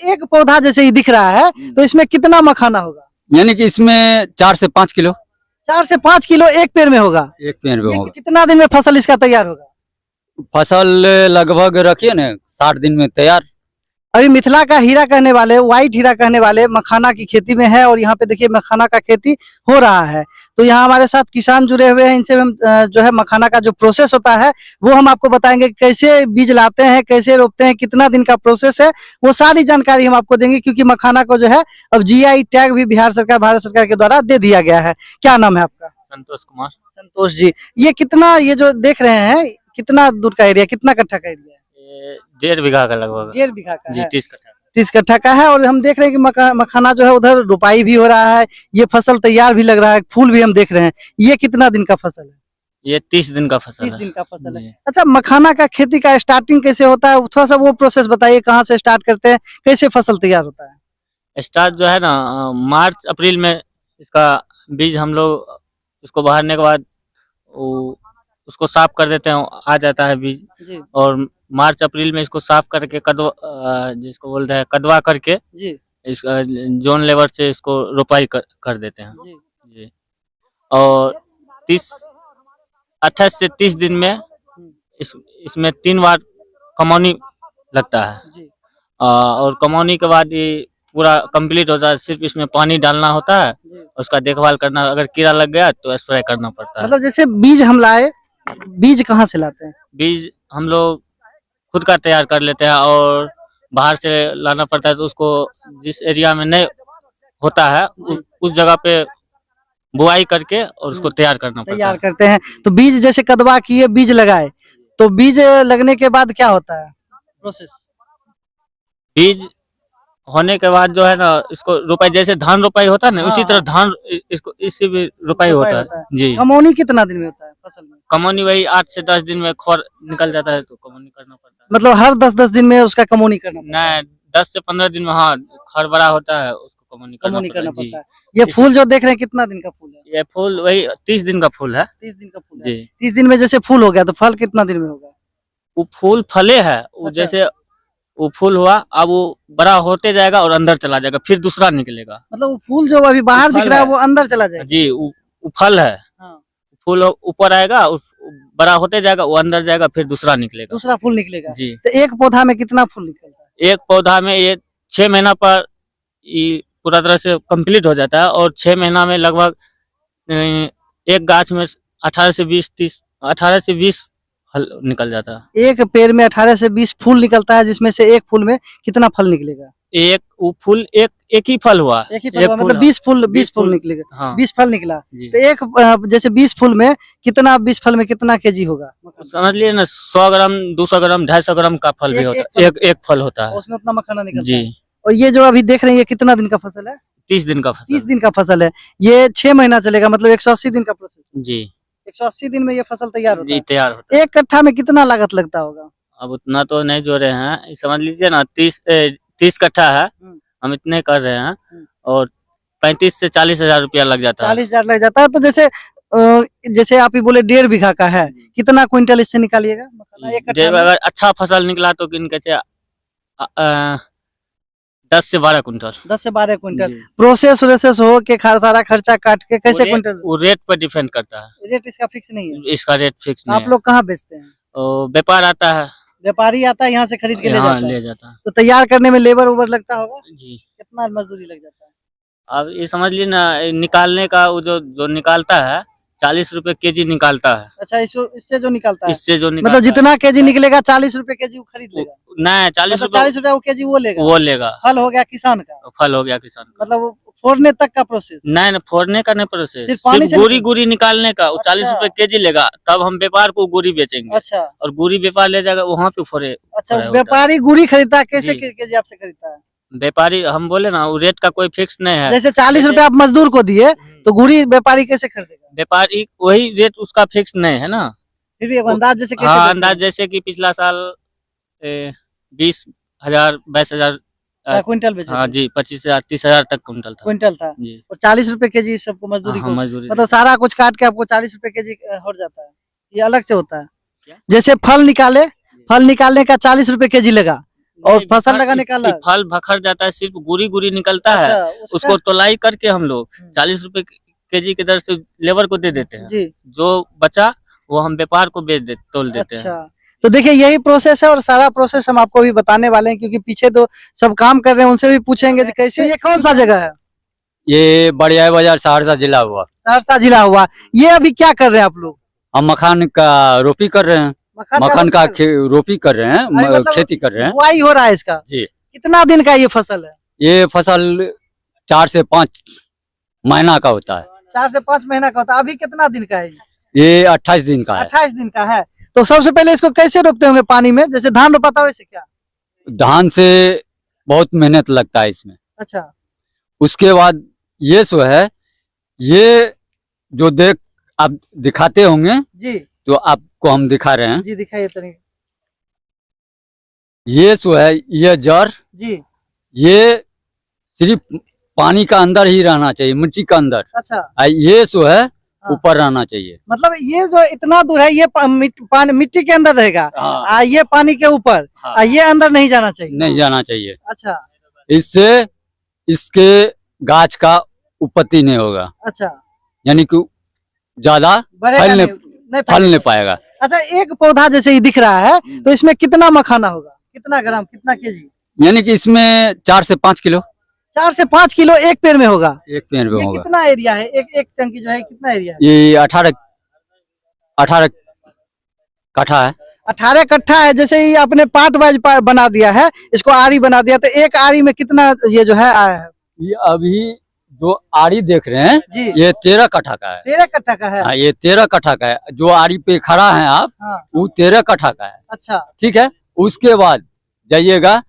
एक पौधा जैसे ही दिख रहा है तो इसमें कितना मखाना होगा? यानी कि इसमें 4 से 5 किलो 4 से 5 किलो एक पेड़ में होगा। एक पेड़ में ये होगा। कितना दिन में फसल इसका तैयार होगा? फसल लगभग रखिए ना 60 दिन में तैयार। अभी मिथिला का हीरा कहने वाले, व्हाइट हीरा कहने वाले मखाना की खेती में है और यहाँ पे देखिए मखाना का खेती हो रहा है। तो यहाँ हमारे साथ किसान जुड़े हुए हैं, इनसे हम जो है मखाना का जो प्रोसेस होता है वो हम आपको बताएंगे, कैसे बीज लाते हैं, कैसे रोपते हैं, कितना दिन का प्रोसेस है, वो सारी जानकारी हम आपको देंगे। क्योंकि मखाना को जो है अब GI टैग भी बिहार सरकार, भारत सरकार के द्वारा दे दिया गया है। क्या नाम है आपका? संतोष कुमार। संतोष जी, ये कितना, ये जो देख रहे हैं कितना दूर का एरिया, कितना कट्ठा का एरिया है? ये 1.5 बीघा का लगभग। 1.5 बीघा का जी, है। 30 कट्ठा। 30 कट्ठा का है। और हम देख रहे हैं कि मखाना जो है उधर रोपाई भी हो रहा है, ये फसल तैयार भी लग रहा है, फूल भी हम देख रहे हैं। ये कितना दिन का फसल है? ये 30 दिन का फसल 30 है। दिन का फसल है। जी। अच्छा, मखाना का खेती का स्टार्टिंग कैसे होता है, थोड़ा सा वो प्रोसेस बताइए, कहाँ से स्टार्ट करते हैं, कैसे फसल तैयार होता है? स्टार्ट जो है ना मार्च अप्रैल में इसका बीज हम लोग इसको बहारने के बाद उसको साफ कर देते हैं, आ जाता है बीज। जी और मार्च अप्रैल में इसको साफ करके कदवा जिसको बोल रहे हैं कदवा करके जी इस जोन लेवल से इसको रोपाई कर देते हैं। जी। जी। और 28 से 30 दिन में इसमें 3 बार कमौनी लगता है। जी। और कमौनी के बाद ये पूरा कंप्लीट होता है। सिर्फ इसमें पानी डालना होता है, जी। उसका देखभाल करना, अगर कीड़ा लग गया तो स्प्रे करना पड़ता है। मतलब जैसे बीज हम लाए, बीज कहाँ से लाते हैं? बीज हम लोग खुद का तैयार कर लेते हैं और बाहर से लाना पड़ता है। तो उसको जिस एरिया में नहीं होता है उस जगह पे बुआई करके और उसको तैयार करना पड़ता तैयार है। करते हैं। तो बीज जैसे कदवा किए, बीज लगाए, तो बीज लगने के बाद क्या होता है प्रोसेस? बीज होने के बाद जो है ना इसको रोपाई, जैसे धान रोपाई होता है ना, हाँ, उसी तरह धान इसको इसी भी रोपाई होता है। जी। कमौनी कितना दिन में होता है फसल में? कमौनी वही 8 से 10 दिन में खौर निकल जाता है तो कमौनी करना पड़ता है। मतलब हर 10-10 दिन में उसका कमौनी करना पड़ता है? नहीं, 10 से 15 दिन में हाँ खर बड़ा होता है, उसको कमौनी करना करना पड़ता पड़ता है। है। ये फूल जो देख रहे हैं कितना दिन का फूल है? जी। ये फूल वही 30 दिन का फूल है। 30 दिन का फूल है। जी। 30 दिन में जैसे फूल हो गया तो फल कितना दिन में होगा? वो फूल फले है, वो अच्छा। जैसे वो फूल हुआ, अब वो बड़ा होते जाएगा और अंदर चला जाएगा, फिर दूसरा निकलेगा। मतलब वो फूल जो अभी बाहर वो दिख फल रहा है है। वो अंदर चला जाएगा? जी, वो फल है। हाँ। फूल ऊपर आएगा, बड़ा होते जाएगा, वो अंदर जाएगा, फिर दूसरा निकलेगा। दूसरा फूल निकलेगा। जी। तो एक पौधा में कितना फूल निकलता है? एक पौधा में ये 6 महीना पर ये पूरा तरह से कंप्लीट हो जाता है और 6 महीना में लगभग एक गाछ में 18 से 20 फल निकल जाता है। एक पेड़ में 18 से 20 फूल निकलता है, जिसमें से एक फूल में कितना फल निकलेगा? एक वो फूल एक ही फल हुआ। एक ही फल हुआ, मतलब 20 फूल निकलेगा। हाँ। 20 फल निकला जी। तो एक जैसे 20 फूल में कितना, 20 फल में कितना केजी होगा? समझ लिए ना, 100 ग्राम, 200 ग्राम, 250 ग्राम का फल भी होता है। एक फल होता है। उसमें उतना मखाना निकलता जी। है। और ये जो अभी देख रहे हैं ये कितना दिन का फसल है? 30 दिन का फसल। 30 दिन का फसल है। ये 6 महीना चलेगा, मतलब 180 दिन का प्रोसेस। जी। 180 दिन में ये फसल तैयार होता जी है। तैयार होता है। एक कट्ठा में कितना लागत लगता होगा? अब उतना तो नहीं जोड़े हैं, समझ लीजिए ना 30 कट्ठा है, हम इतने कर रहे हैं और 35 से 40 हजार रुपया लग जाता है। 40 हजार लग जाता है। तो जैसे आप ही बोले 1.5 बीघा का है, कितना क्विंटल इससे निकालिएगा मखाना एक कट्ठा में? अगर अच्छा फसल निकला तो किनके 10 से 12 कुंटल। 10 से 12 क्विंटल। जी। प्रोसेस व्रोसेस हो के सारा खर्चा काट के कैसे क्विंटल? वो रेट पर डिपेंड करता है। रेट इसका फिक्स नहीं है? इसका रेट फिक्स नहीं आप लोग कहाँ बेचते हैं? है। व्यापार आता है, व्यापारी आता है यहाँ से खरीद के ले यहाँ जाता है? ले जाता है। तो तैयार करने में लेबर उबर लगता होगा? जी। कितना मजदूरी लग जाता है? अब ये समझ ली ना, निकालने का वो जो निकालता है 40 रुपए केजी निकालता है। अच्छा, इससे जो निकलता है, इससे जो मतलब जितना केजी निकलेगा 40 रुपए केजी वो खरीद लेगा? नहीं, 40 मतलब 40 रुपए वो केजी वो लेगा? फल हो गया किसान का? फल हो गया किसान का। मतलब वो फोड़ने तक का प्रोसेस? नहीं, फोड़ने का नहीं प्रोसेस, सिर्फ पानी से सिर्फ गुरी निकालने का। वो 40 अच्छा। रुपए केजी लेगा, तब हम व्यापार को गुरी बेचेंगे। अच्छा। और गुरी व्यापार ले जाएगा वहाँ पे फोड़े। अच्छा, होता है। व्यापारी गुड़ी खरीदता है, कैसे जी। केजी आपसे खरीदता है? व्यापारी हम बोले ना, वो रेट का कोई फिक्स नहीं है। जैसे 40 रुपए आप मजदूर को दिए तो गुड़ी व्यापारी कैसे खरीदेगा? व्यापारी वही रेट उसका फिक्स नहीं है ना। फिर भी एक अंदाज जैसे कैसे हाँ, देते अंदाज हैं? जैसे कि पिछला साल 20,000 22,000 क्विंटल बेचे हाँ थे? जी, 25,000 30,000 तक कुंटल था। क्विंटल था। जी। और 40 रुपए केजी सबको मजदूरी हाँ, को, मजदूरी मतलब सारा कुछ काट के आपको 40 रुपए केजी हो जाता है? ये अलग से होता है? क्या? जैसे फल निकालने का 40 रुपए केजी लगा, और नहीं, फसल भखर- लगाने का अलग? फल भखर जाता है, सिर्फ गुरी गुरी निकलता है। अच्छा, उसको तोलाई करके हम लोग हम्म। 40 रुपए केजी की दर से लेबर को दे देते हैं। जी, जो बचा वो हम व्यापार को तोल देते हैं। अच्छा। तो देखिए यही प्रोसेस है और सारा प्रोसेस हम आपको भी बताने वाले हैं, क्योंकि पीछे तो सब काम कर रहे हैं, उनसे भी पूछेंगे कि कैसे। ये कौन सा जगह है? ये बढ़िया बाजार सहरसा जिला हुआ। सहरसा जिला हुआ। ये अभी क्या कर रहे हैं आप लोग? हम मखान का रोपी कर रहे हैं। मखान का रोपी कर रहे हैं, अभी मतलब खेती कर रहे हैं बुआई हो रहा है इसका? जी। कितना दिन का ये फसल है? ये फसल 4 से 5 महीना का होता है। 4 से 5 महीना का होता है। अभी कितना दिन का है? ये 28 दिन का है। 28 दिन का है। तो सबसे पहले इसको कैसे रोपते होंगे पानी में, जैसे धान रोपाता है वैसे क्या? धान से बहुत मेहनत लगता है इसमें। अच्छा, उसके बाद ये सो है, ये जो आप दिखाते होंगे जी तो आपको हम दिखा रहे हैं। जी, दिखाइए तनिक। ये सो है, ये जड़, जी, ये सिर्फ पानी का अंदर ही रहना चाहिए, मिट्टी का अंदर। अच्छा। ये सो है हाँ। ऊपर रहना चाहिए। मतलब ये जो इतना दूर है, ये मिट्टी के अंदर रहेगा। हाँ। ये पानी के ऊपर। हाँ। ये अंदर नहीं जाना चाहिए। नहीं जाना चाहिए। अच्छा, इससे इसके गाछ का उत्पत्ति नहीं होगा, अच्छा। यानी कि ज्यादा बढ़ेगा फल नहीं फल फलेगा। नहीं पाएगा। अच्छा, एक पौधा जैसे ये दिख रहा है, तो इसमें कितना मखाना होगा? कितना ग्राम, कितना केजी? यानी कि इसमें 4 से 5 किलो 4 से 5 किलो एक पेड़ में होगा। एक पेड़ में ये होगा। कितना एरिया है? एक टंकी जो है कितना एरिया है? ये 18 कट्ठा है। 18 कट्ठा है। जैसे ये आपने पार्ट वाइज बना दिया है, इसको आरी बना दिया, तो एक आरी में कितना ये जो है आया है? ये अभी जो आरी देख रहे हैं जी, ये 13 कट्ठा का है। 13 कट्ठा का है। हाँ, ये 13 कट्ठा का है। जो आरी पे खड़ा है आप, हाँ, वो 13 कट्ठा का है। अच्छा। ठीक है। उसके बाद जाइएगा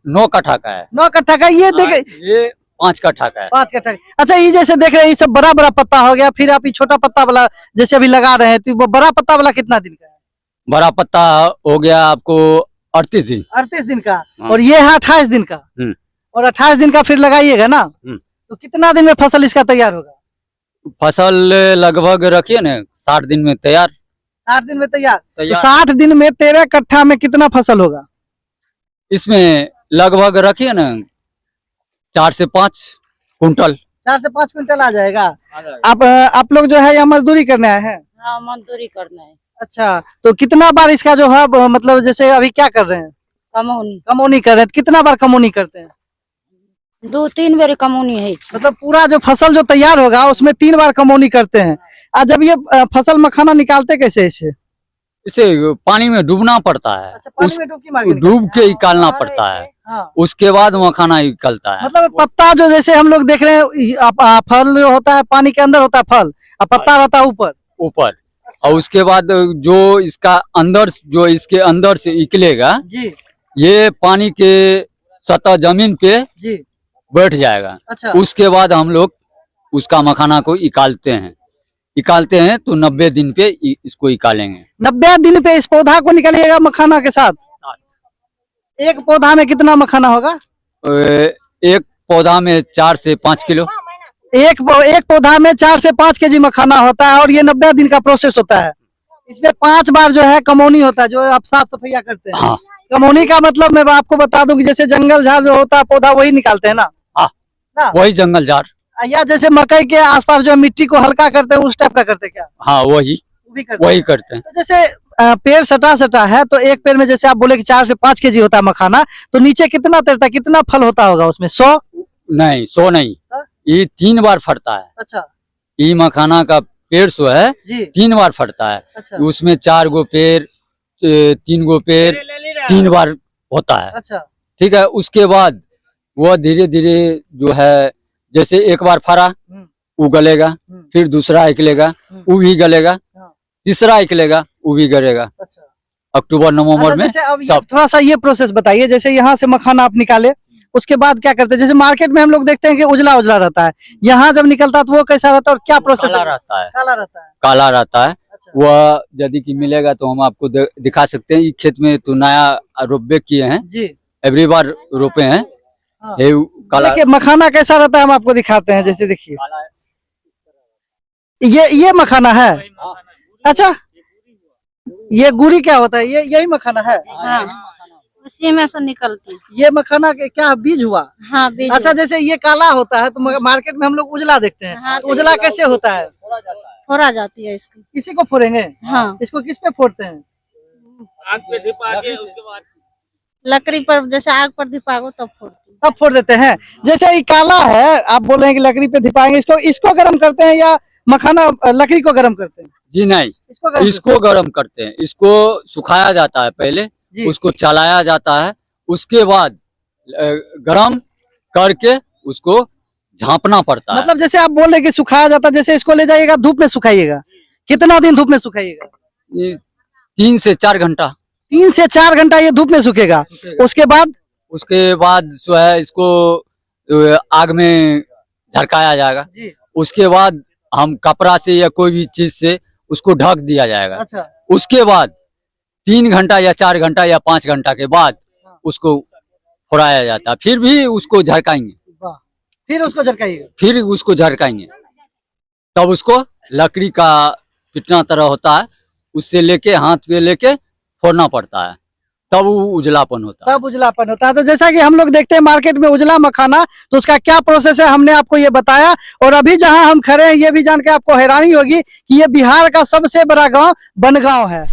9 कट्ठा का है। 9 कट्ठा का। ये देखे, ये 5 कट्ठा का है। 5 कट्ठा। अच्छा, ये जैसे देख रहे हैं, ये सब बड़ा बड़ा पत्ता हो गया, फिर आप ये छोटा पत्ता वाला जैसे अभी लगा रहे हैं, तो वो बड़ा पत्ता वाला कितना दिन का है? बड़ा पत्ता हो गया आपको 38 दिन। 38 दिन का। हाँ। और ये है 28 दिन का। और 28 दिन का फिर लगाइएगा ना, तो कितना दिन में फसल इसका तैयार होगा? फसल लगभग रखिए ना 60 दिन में तैयार। 60 दिन में तैयार। तो तैयार 60 दिन में 13 कट्ठा में कितना फसल होगा? इसमें लगभग रखिए ना 4 से 5 कुंटल। 4 से 5 क्विंटल आ जाएगा। आप लोग जो है यहाँ मजदूरी करने आए हैं? हाँ, मजदूरी करना है। अच्छा, तो कितना बार इसका जो है मतलब जैसे अभी क्या कर रहे हैं? कमौनी कमौनी कर रहे हैं। तो कितना बार कमौनी करते हैं? 2-3 बेर कमौनी है। मतलब पूरा जो फसल जो तैयार होगा उसमें 3 बार कमौनी करते हैं। आज जब ये फसल मखाना निकालते कैसे इसे? इसे पानी में डूबना पड़ता है। अच्छा, पानी में डुबकी मार के डूब के निकालना पड़ता है। हाँ। उसके बाद मखाना निकलता है। मतलब पत्ता जो जैसे हम लोग देख रहे हैं, फल जो होता है पानी के अंदर होता है फल, और पत्ता रहता है ऊपर। ऊपर। और उसके बाद जो इसका अंदर, जो इसके अंदर से निकलेगा, जी ये पानी के सतह जमीन पे जी। बैठ जाएगा। अच्छा, उसके बाद हम लोग उसका मखाना को निकालते हैं तो 90 दिन पे इसको निकालेंगे। 90 दिन पे इस पौधा को निकालिएगा मखाना के साथ। एक पौधा में कितना मखाना होगा? एक पौधा में 4 से 5 किलो। एक पौधा में 4 से 5 केजी मखाना होता है, और ये 90 दिन का प्रोसेस होता है। इसमें 5 बार जो है कमौनी होता है, जो आप साफ सफाइया करते हैं। हाँ। कमौनी का मतलब मैं आपको बता दूं कि जैसे जंगल झाड़ जो होता है पौधा, वही निकालते हैं ना? हाँ, ना? वही जंगल झाड़। या जैसे मकई के आसपास जो मिट्टी को हल्का करते हैं, उस टाइप का करते हैं क्या? हाँ, वही भी करते हैं। वही करते हैं। तो जैसे पेड़ सटा है, तो एक पेड़ में जैसे आप बोले कि 4 से 5 केजी होता है मखाना, तो नीचे कितना तैरता है, कितना फल होता होगा उसमें? 100 नहीं, 100 नहीं। हाँ? ये 3 बार फटता है। अच्छा ये मखाना का पेड़ सो है जी। 3 बार फटता है। अच्छा उसमें 4 गो पेड़, 3 गो पेड़ 3 बार होता है। अच्छा ठीक है। उसके बाद वो धीरे धीरे जो है, जैसे एक बार फरा वो गलेगा, फिर दूसरा निकलेगा वो भी गलेगा, हाँ। तीसरा निकलेगा वो भी गलेगा। अच्छा। अक्टूबर नवंबर अच्छा, में जैसे अब ये सब। थोड़ा सा ये प्रोसेस बताइए, जैसे यहाँ से मखाना आप निकाले, उसके बाद क्या करते हैं? जैसे मार्केट में हम लोग देखते हैं कि उजला उजला रहता है, यहाँ जब निकलता है तो वो कैसा रहता है और क्या प्रोसेस? काला रहता है। काला रहता है। काला रहता है। अच्छा। वह यदि कि मिलेगा तो हम आपको दिखा सकते हैं। ये खेत में तो नया रोपे किए हैं, जी एवरी बार रोपे हैं। हाँ। ये काला देखिए मखाना कैसा रहता है, हम आपको दिखाते हैं। जैसे देखिए ये मखाना है। अच्छा, ये गुड़ी क्या होता है? ये यही मखाना है। हाँ। उसी में से निकलती है। ये मखाना के क्या बीज हुआ? हाँ बीज। अच्छा, जैसे ये काला होता है तो मार्केट में हम लोग उजला देखते हैं। हाँ, तो उजला कैसे होता है? फोड़ा जाती है इसकी। इसी को फोड़ेंगे? हाँ इसको किस पे फोड़ते हैं? आग पे धिपा के उसके बाद लकड़ी पर, जैसे आग पर धिपागो तब फोड़ती है। तब फोड़ देते हैं। जैसे ये काला है, आप बोल रहे हैं कि लकड़ी पे धिपाएंगे, इसको गर्म करते हैं या मखाना लकड़ी को गर्म करते हैं? जी नहीं, इसको गर्म इसको गर्म करते हैं। इसको सुखाया जाता है पहले, जी। उसको चलाया जाता है, उसके बाद गर्म करके उसको झांपना पड़ता है। मतलब जैसे आप बोल रहे हैं कि सुखाया जाता है, जैसे इसको ले जाइएगा धूप में सुखाइएगा, कितना दिन धूप में सुखाइएगा? ये 3 से 4 घंटा। 3 से 4 घंटा ये धूप में सूखेगा। उसके बाद जो है इसको आग में झरकाया जाएगा। जी। उसके बाद हम कपड़ा से या कोई भी चीज से उसको ढक दिया जाएगा। अच्छा। उसके बाद 3 घंटा या 4 घंटा या 5 घंटा के बाद उसको फोड़ाया जाता है। फिर भी उसको झरकाएंगे, वाह। फिर उसको झरकाइएगा। फिर उसको झरकाएंगे, तब उसको लकड़ी का कितना तरह होता है उससे लेके हाथ पे लेके फोड़ना पड़ता है, तब वो उजलापन होता है। तब उजलापन होता है। तो जैसा कि हम लोग देखते हैं मार्केट में उजला मखाना, तो उसका क्या प्रोसेस है हमने आपको ये बताया। और अभी जहां हम खड़े हैं ये भी जान के आपको हैरानी होगी कि ये बिहार का सबसे बड़ा गांव बनगांव है।